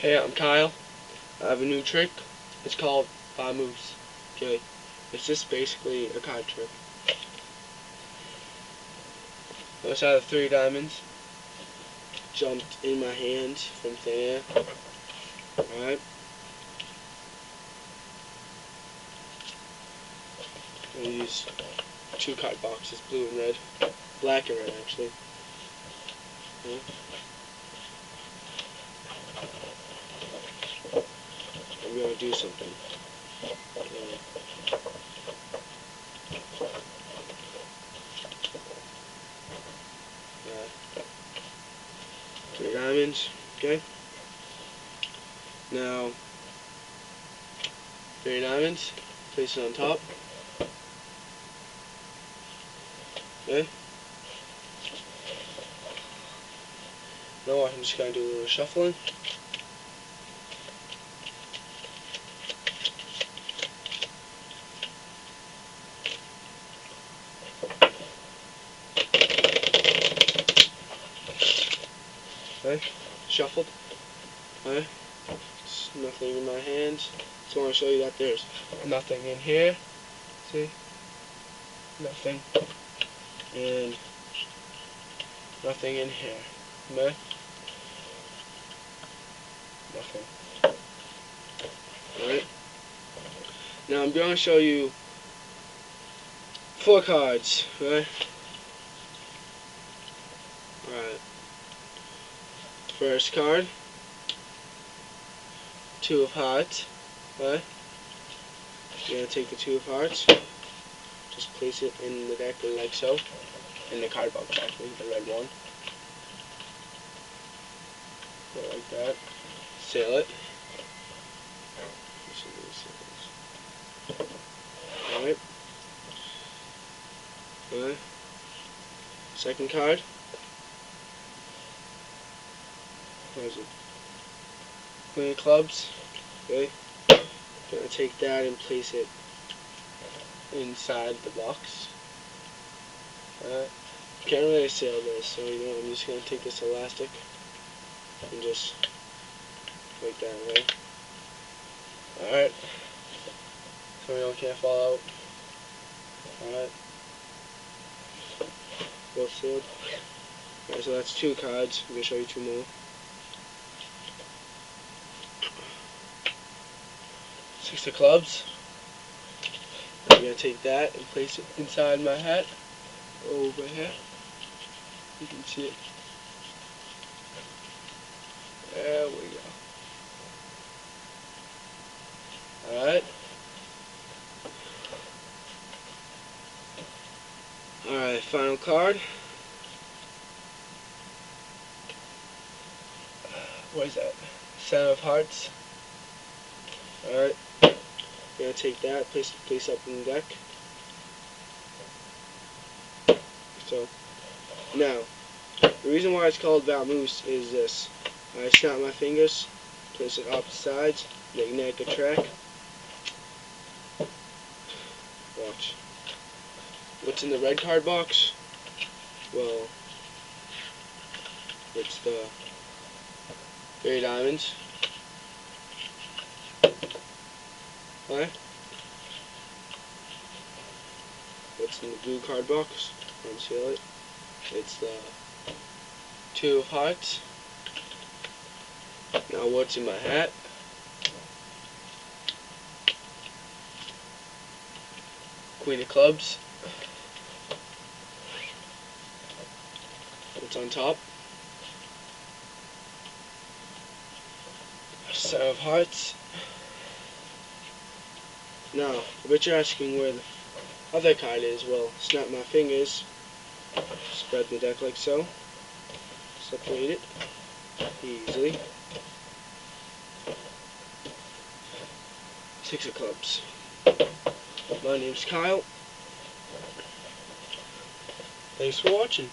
Hey, I'm Kyle. I have a new trick. It's called Vamoose. Okay, it's just basically a card trick. Notice I have 3 diamonds jumped in my hand from thin air. Alright. I'm going to use 2 card boxes, blue and red. Black and red, actually. Yeah. I'm going to do something. Okay. Yeah. 3 diamonds. Okay. Now, 3 diamonds. Place it on top. Okay. Now I'm just going to do a little shuffling. Okay, shuffled. Okay, there's nothing in my hands. Just want to show you that there's nothing in here. See? Nothing. And nothing in here. Okay? Nothing. Alright? Now I'm going to show you 4 cards. Okay? Alright. First card. 2 of hearts. Okay? You're going to take the 2 of hearts. Just place it in the deck like so. In the card box, actually, the red one. Go like that. Seal it. Alright. Alright. Second card. What is it? Queen of clubs. Okay. Gonna take that and place it inside the box. Can't really seal this, so you know I'm just gonna take this elastic and just like that, okay? Alright. So we don't can't fall out. Alright. Both sealed. Alright, so that's 2 cards. I'm gonna show you 2 more. 6 of clubs. I'm gonna take that and place it inside my hat over here. You can see it. There we go. Alright. Alright, final card. What is that? 7 of hearts. Alright. I'm gonna take that, place up in the deck. So, now, the reason why it's called Vamoose is this. I snap my fingers, place it opposite sides, magnetic attract. Watch. What's in the red card box? Well, it's the 3 diamonds. Okay. What's in the blue card box? Unseal it. It's the 2 of hearts. Now what's in my hat? Queen of clubs. What's on top? 7 of hearts. Now, I bet you're asking where the other card is. Well, snap my fingers, spread the deck like so, separate it easily. 6 of clubs. My name's Kyle. Thanks for watching.